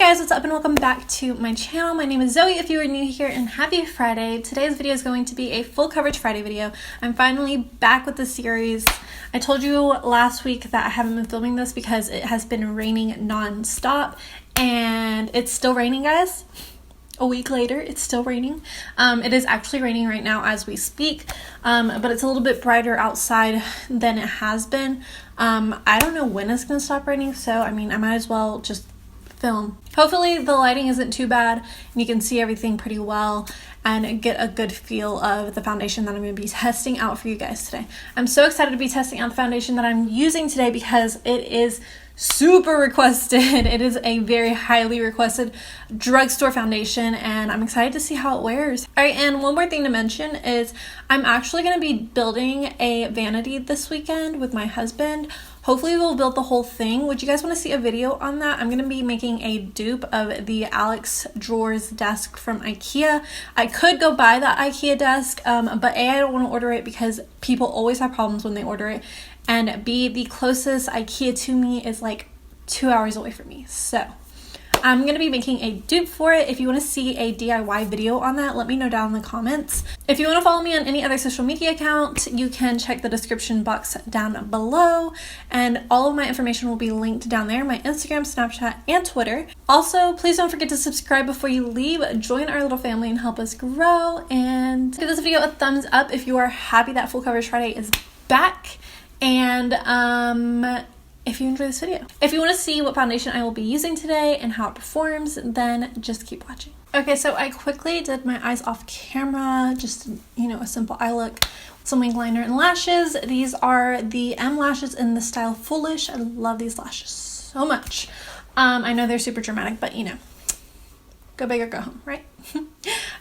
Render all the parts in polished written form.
guys, what's up and welcome back to my channel. My name is Zoe if you are new here, and happy Friday. Today's video is going to be a full coverage Friday video. I'm finally back with the series. I told you last week that I haven't been filming this because it has been raining non-stop, and it's still raining, guys. A week later, it's still raining. It is actually raining right now as we speak, but it's a little bit brighter outside than it has been. I don't know when it's going to stop raining, so I mean, I might as well just film. Hopefully the lighting isn't too bad and you can see everything pretty well and get a good feel of the foundation that I'm going to be testing out for you guys today. I'm so excited to be testing out the foundation that I'm using today because it is super requested. It is a very highly requested drugstore foundation and I'm excited to see how it wears. Alright, and one more thing to mention is I'm actually going to be building a vanity this weekend with my husband. Hopefully we'll build the whole thing. Would you guys want to see a video on that? I'm going to be making a dupe of the Alex drawers desk from IKEA. I could go buy that IKEA desk, but A, I don't want to order it because people always have problems when they order it. And B, the closest IKEA to me is like 2 hours away from me. So I'm going to be making a dupe for it. If you want to see a DIY video on that, let me know down in the comments. If you want to follow me on any other social media account, you can check the description box down below. And all of my information will be linked down there, my Instagram, Snapchat, and Twitter. Also, please don't forget to subscribe before you leave. Join our little family and help us grow. And give this video a thumbs up if you are happy that Full Coverage Friday is back. And if you enjoy this video. If you want to see what foundation I will be using today and how it performs, then just keep watching. Okay, so I quickly did my eyes off camera, just, you know, a simple eye look, some wing liner and lashes. These are the M lashes in the style Foolish. I love these lashes so much. I know they're super dramatic, but you know, go big or go home, right?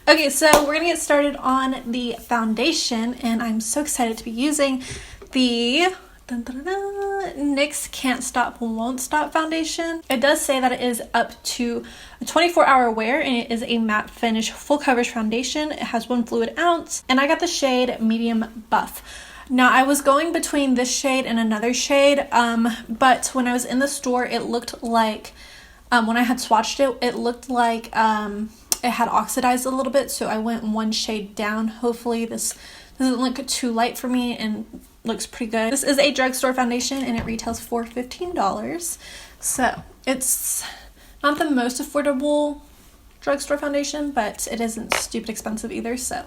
Okay, so we're gonna get started on the foundation, and I'm so excited to be using the NYX Can't Stop, Won't Stop foundation. It does say that it is up to a 24-hour wear, and it is a matte finish full coverage foundation. It has 1 fluid ounce, and I got the shade medium buff. Now I was going between this shade and another shade, but when I was in the store, it looked like when I had swatched it, it looked like it had oxidized a little bit, so I went 1 shade down. Hopefully this doesn't look too light for me and looks pretty good. This is a drugstore foundation and it retails for $15. So it's not the most affordable drugstore foundation, but it isn't stupid expensive either. So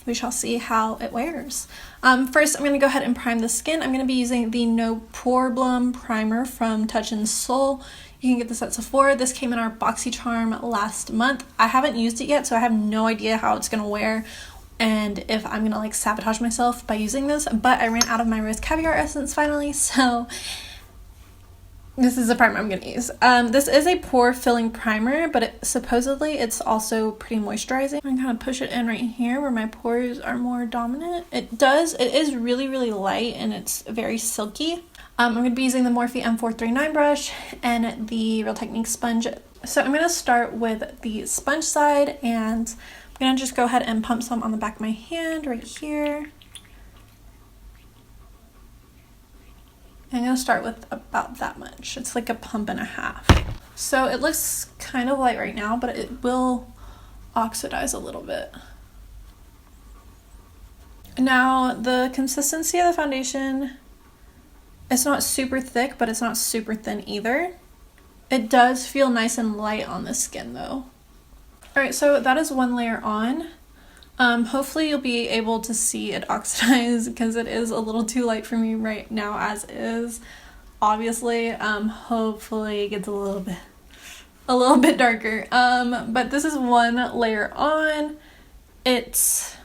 we shall see how it wears. First, I'm going to go ahead and prime the skin. I'm going to be using the No POREBLEM primer from Touch and Soul. You can get this at Sephora. This came in our BoxyCharm last month. I haven't used it yet, so I have no idea how it's going to wear and if I'm gonna like sabotage myself by using this, but I ran out of my Rose Caviar essence finally, so this is the primer I'm gonna use. This is a pore filling primer, but supposedly it's also pretty moisturizing. I'm gonna kind of push it in right here where my pores are more dominant. It is really, really light and it's very silky. I'm gonna be using the Morphe M439 brush and the Real Techniques sponge. So I'm gonna start with the sponge side, and I'm gonna just go ahead and pump some on the back of my hand right here. I'm gonna start with about that much. It's like a pump and a half. So it looks kind of light right now, but it will oxidize a little bit. Now the consistency of the foundation, it's not super thick, but it's not super thin either. It does feel nice and light on the skin though. Alright, so that is 1 layer on. Hopefully you'll be able to see it oxidize because it is a little too light for me right now as is. Obviously, hopefully it gets a little bit darker. But this is 1 layer on. It's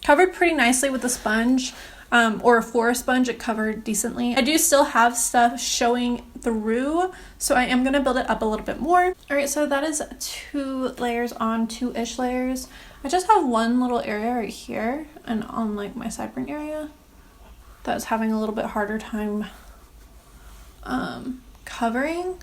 covered pretty nicely with the sponge. Or for a sponge, it covered decently. I do still have stuff showing through, so I am going to build it up a little bit more. Alright, so that is 2 layers on, 2-ish layers. I just have 1 little area right here and on like my sideburn area that's having a little bit harder time covering.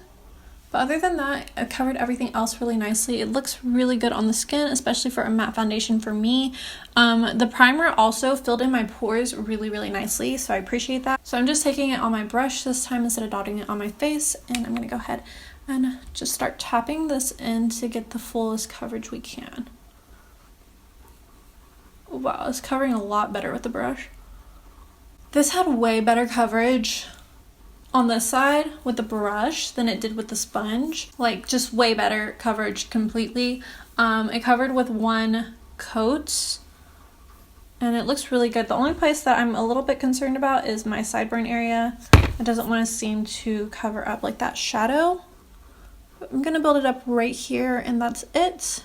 But other than that, I covered everything else really nicely. It looks really good on the skin, especially for a matte foundation for me. The primer also filled in my pores really nicely, so I appreciate that. So I'm just taking it on my brush this time instead of dotting it on my face, and I'm gonna go ahead and just start tapping this in to get the fullest coverage we can. Wow, it's covering a lot better with the brush. This had way better coverage on this side with the brush than it did with the sponge. Like, just way better coverage completely. It covered with one coat and it looks really good. The only place that I'm a little bit concerned about is my sideburn area. It doesn't want to seem to cover up like that shadow. But I'm gonna build it up right here and that's it.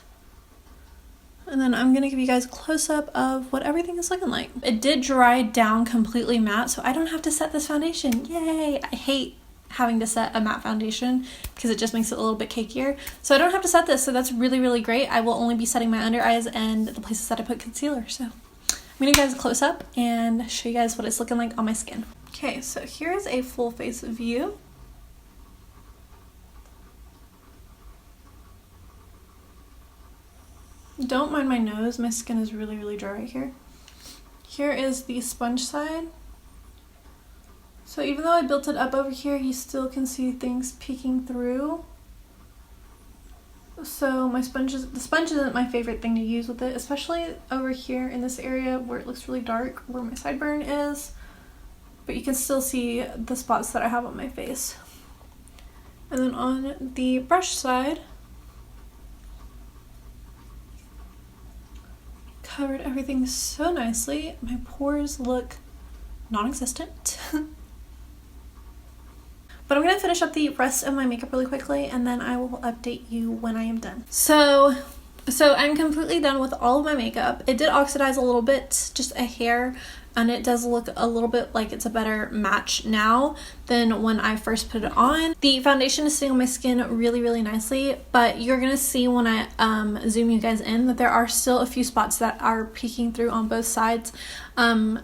And then I'm gonna give you guys a close-up of what everything is looking like. It did dry down completely matte, so I don't have to set this foundation. Yay! I hate having to set a matte foundation because it just makes it a little bit cakier. So I don't have to set this, so that's really great. I will only be setting my under eyes and the places that I put concealer. So I'm gonna give you guys a close-up and show you guys what it's looking like on my skin. Okay, so here is a full face view. Don't mind my nose, my skin is really dry here. Here is the sponge side. So even though I built it up over here, you still can see things peeking through. So the sponge isn't my favorite thing to use with it, especially over here in this area where it looks really dark, where my sideburn is. But you can still see the spots that I have on my face. And then on the brush side, covered everything so nicely. My pores look non-existent. But I'm gonna finish up the rest of my makeup really quickly and then I will update you when I am done. So I'm completely done with all of my makeup. It did oxidize a little bit, just a hair, and it does look a little bit like it's a better match now than when I first put it on. The foundation is sitting on my skin really nicely, but you're gonna see when I zoom you guys in that there are still a few spots that are peeking through on both sides.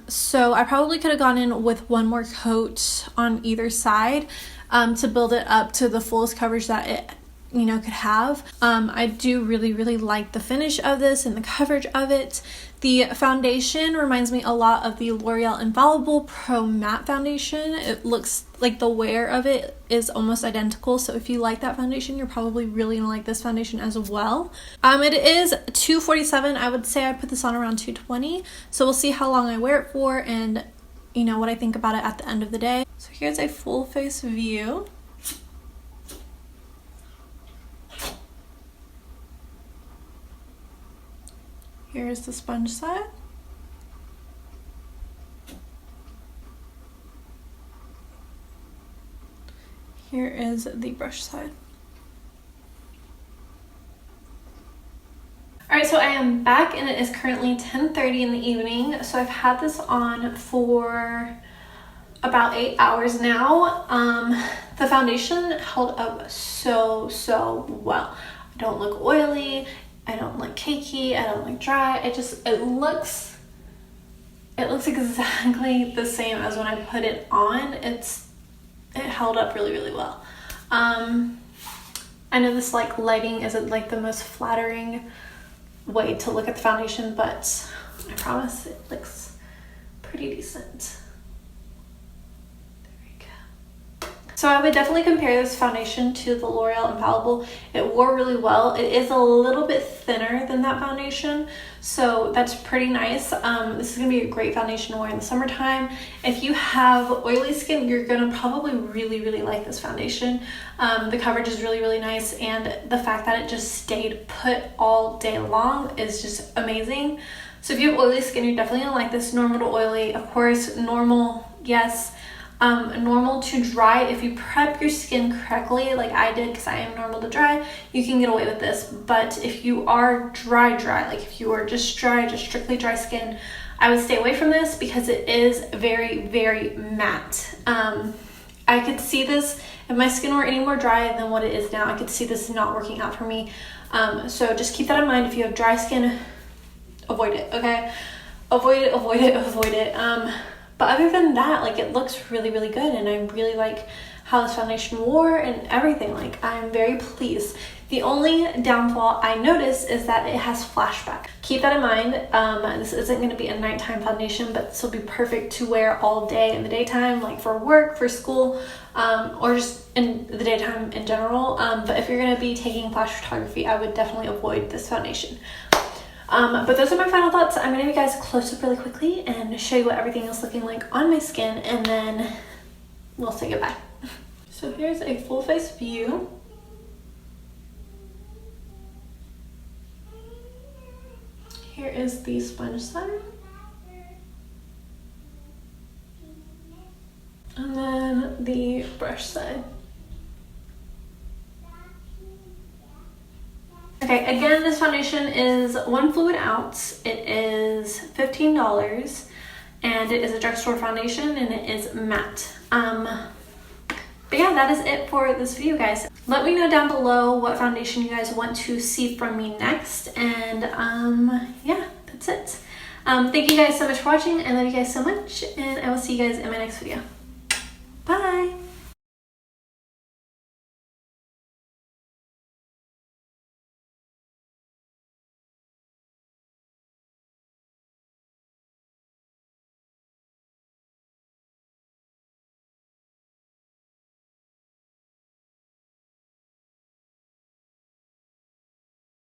So I probably could have gone in with one more coat on either side to build it up to the fullest coverage that it could have. I do really like the finish of this and the coverage of it. The foundation reminds me a lot of the L'Oreal Infallible Pro Matte Foundation. It looks like the wear of it is almost identical, so if you like that foundation, you're probably really gonna like this foundation as well. It is $247. I would say I put this on around $220, so we'll see how long I wear it for and what I think about it at the end of the day. So here's a full face view. Here's the sponge side. Here is the brush side. Alright, so I am back and it is currently 10:30 in the evening. So I've had this on for about 8 hours now. The foundation held up so well. I don't look oily. I don't look cakey, I don't look dry. It looks exactly the same as when I put it on. It held up really well. I know this lighting isn't the most flattering way to look at the foundation, but I promise it looks pretty decent. So I would definitely compare this foundation to the L'Oreal Infallible. It wore really well. It is a little bit thinner than that foundation, so that's pretty nice. This is gonna be a great foundation to wear in the summertime. If you have oily skin, you're gonna probably really like this foundation. The coverage is really nice, and the fact that it just stayed put all day long is just amazing. So if you have oily skin, you're definitely gonna like this. Normal to oily, of course. Normal, yes. Normal to dry. If you prep your skin correctly, like I did, because I am normal to dry, you can get away with this. But if you are dry, like if you are just strictly dry skin, I would stay away from this because it is very matte. I could see this, if my skin were any more dry than what it is now, I could see this not working out for me. So just keep that in mind. If you have dry skin, avoid it, okay? Avoid it. But other than that, it looks really good, and I really like how this foundation wore and everything. Like, I'm very pleased. The only downfall I noticed is that it has flashback. Keep that in mind. This isn't going to be a nighttime foundation, but this will be perfect to wear all day in the daytime, like for work, for school, or just in the daytime in general. But if you're going to be taking flash photography, I would definitely avoid this foundation. But those are my final thoughts. I'm going to give you guys a close-up really quickly and show you what everything is looking like on my skin, and then we'll say goodbye. So here's a full face view. Here is the sponge side. And then the brush side. Okay, again, this foundation is 1 fluid ounce. It is $15, and it is a drugstore foundation, and it is matte. But yeah, that is it for this video, guys. Let me know down below what foundation you guys want to see from me next, and yeah, that's it. Thank you guys so much for watching. I love you guys so much, and I will see you guys in my next video. Bye!